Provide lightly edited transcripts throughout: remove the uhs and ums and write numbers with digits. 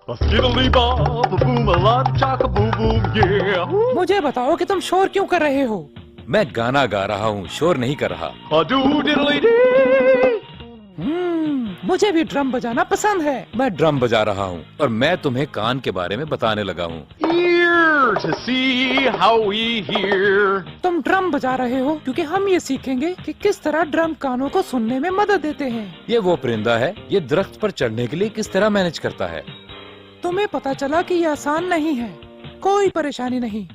A skiddly-bob, a boom, a lot, chaka boom boom, yeah. मुझे बताओ कि तुम शोर क्यों कर रहे हो? मैं गाना गा रहा हूँ, शोर नहीं कर रहा। A doo-diddly-dee. मुझे भी ड्रम बजाना पसंद है। मैं ड्रम बजा रहा हूँ और मैं तुम्हें कान के बारे में बताने लगा हूँ। Ear to see how we hear. तुम ड्रम बजा रहे हो क्योंकि हम ये सीखेंगे कि किस तरह ड्रम कानों को सुनने में मदद देते हैं। ये वो परिंदा है, ये दरख्त पर चढ़ने के लिए किस तरह मैनेज करता है। तुम्हें पता चला कि ये आसान नहीं है, कोई परेशानी नहीं।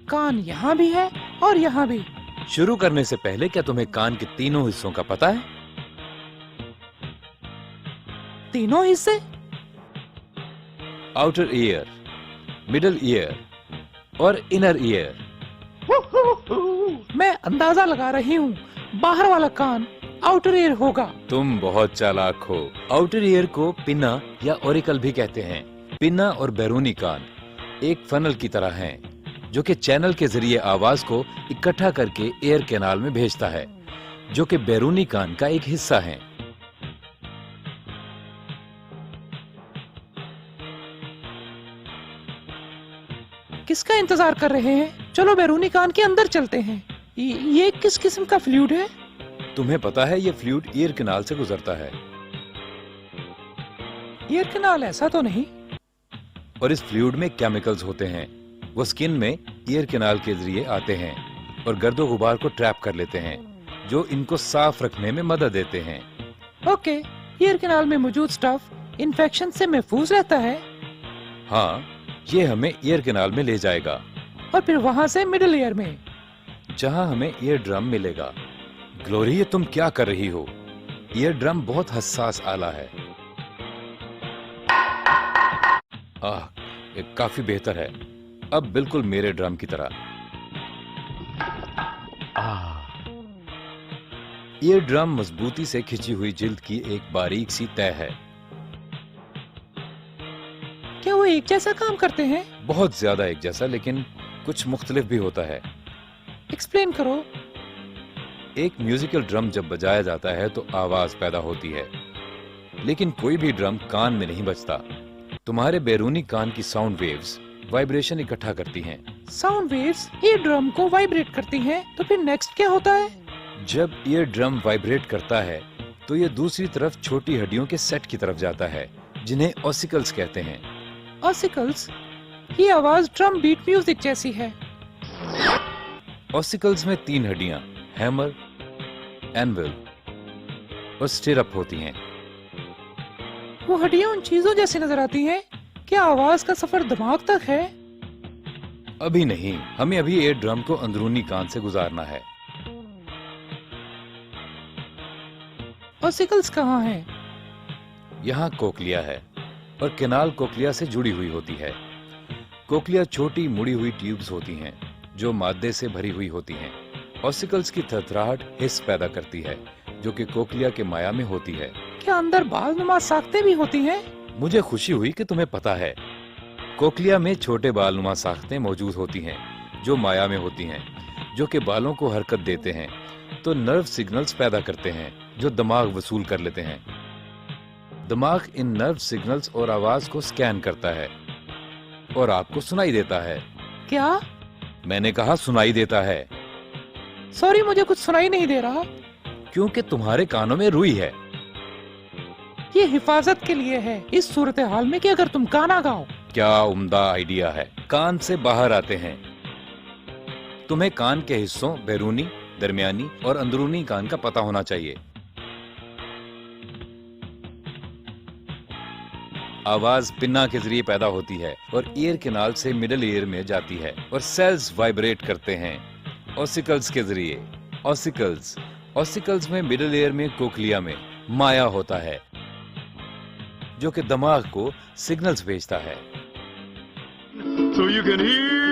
कान यहाँ भी है और यहाँ भी। शुरू करने से पहले क्या तुम्हें कान के तीनों हिस्सों का पता है? तीनों हिस्से? आउटर ईयर, मिडल ईयर और इनर ईयर। मैं अंदाजा लगा रही हूँ, बाहर वाला कान आउटर ईयर होगा। तुम बहुत चालाक हो। आउटर ईयर को पिन्ना या ओरिकल भी कहते हैं। पिन्ना और बैरूनी कान एक फनल की तरह हैं, जो कि चैनल के जरिए आवाज को इकट्ठा करके एयर कैनाल में भेजता है, जो कि बैरूनी कान का एक हिस्सा है। किसका इंतजार कर रहे हैं? चलो बैरूनी कान के अंदर चलते हैं। ये किस किस्म का फ्लूइड है? तुम्हें पता है ये फ्लूइड ईयर कैनाल से गुजरता है। ईयर कैनाल ऐसा तो नहीं। और इस फ्लूइड में केमिकल्स होते हैं, वो स्किन में ईयर कैनाल के जरिए आते हैं और गर्दो गुबार को ट्रैप कर लेते हैं, जो इनको साफ रखने में मदद देते हैं। ओके, ईयर कैनाल में मौजूद स्टफ इन्फेक्शन से महफूज रहता है। हाँ, ये हमें ईयर कैनाल में ले जाएगा और फिर वहाँ से मिडिल ईयर में, जहाँ हमें ईयर ड्रम मिलेगा। ग्लोरी, ये तुम क्या कर रही हो? ईयर ड्रम बहुत हसास आला है। ये काफी बेहतर है, अब बिल्कुल मेरे ड्रम की तरह। ईयर ड्रम मजबूती से खिंची हुई जिल्द की एक बारीक सी तय है। क्या वो एक जैसा काम करते हैं? बहुत ज्यादा एक जैसा, लेकिन कुछ मुख्तलिफ भी होता है। एक्सप्लेन करो। एक म्यूजिकल ड्रम जब बजाया जाता है तो आवाज पैदा होती है, लेकिन कोई भी ड्रम कान में नहीं बजता। तुम्हारे बैरूनी कान की साउंड वेव्स वाइब्रेशन इकट्ठा करती हैं। साउंड वेव्स ईयर ड्रम को वाइब्रेट करती हैं, तो फिर नेक्स्ट क्या होता है? जब ईयर ड्रम वाइब्रेट करता है तो ये दूसरी तरफ छोटी हड्डियों के सेट की तरफ जाता है, जिन्हें ऑसिकल्स कहते हैं। ऑसिकल्स? ये आवाज ड्रम बीट म्यूजिक जैसी है। ऑसिकल्स में 3 हड्डियां, हैमर, एनविल और स्टिरअप होती हैं। वो हड्डियां उन चीजों जैसी नजर आती हैं। क्या आवाज का सफर दिमाग तक है? अभी नहीं, हमें अभी एयर ड्रम को अंदरूनी कान से गुजारना है। ऑसिकल्स कहाँ हैं? यहाँ कोक्लिया है और कैनाल कोक्लिया से जुड़ी हुई होती है। कोक्लिया छोटी मुड़ी हुई ट्यूब्स होती हैं, जो मादे से भरी हुई होती हैं। ऑसिकल्स की थरथराहट हिस्स पैदा करती है, जो कि कोक्लिया के माया में होती है। क्या अंदर बाल नुमा साख्तें भी होती हैं? मुझे खुशी हुई कि तुम्हें पता है। कोक्लिया में छोटे बाल नुमा साख्तें मौजूद होती हैं, जो माया में होती हैं, जो कि बालों को हरकत देते हैं तो नर्व सिग्नल्स पैदा करते हैं, जो दिमाग वसूल कर लेते हैं। दिमाग इन नर्व सिग्नल्स और आवाज को स्कैन करता है और आपको सुनाई देता है। क्या? मैंने कहा सुनाई देता है। सॉरी, मुझे कुछ सुनाई नहीं दे रहा। क्योंकि तुम्हारे कानों में रुई है। ये हिफाजत के लिए है, इस सूरत हाल में कि अगर तुम गाना गाओ। क्या उम्दा आइडिया है। कान से बाहर आते हैं। तुम्हें कान के हिस्सों बैरूनी, दरमियानी और अंदरूनी कान का पता होना चाहिए। आवाज पिन्ना के जरिए पैदा होती है और ईयर कैनाल से मिडिल ईयर में जाती है और सेल्स वाइब्रेट करते हैं ऑसिकल्स के जरिए। ऑसिकल्स में मिडिल ईयर में कोक्लिया में माया होता है, जो कि दिमाग को सिग्नल्स भेजता है। So you can hear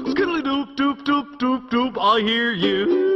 skiddly doop doop doop doop doop, I hear you.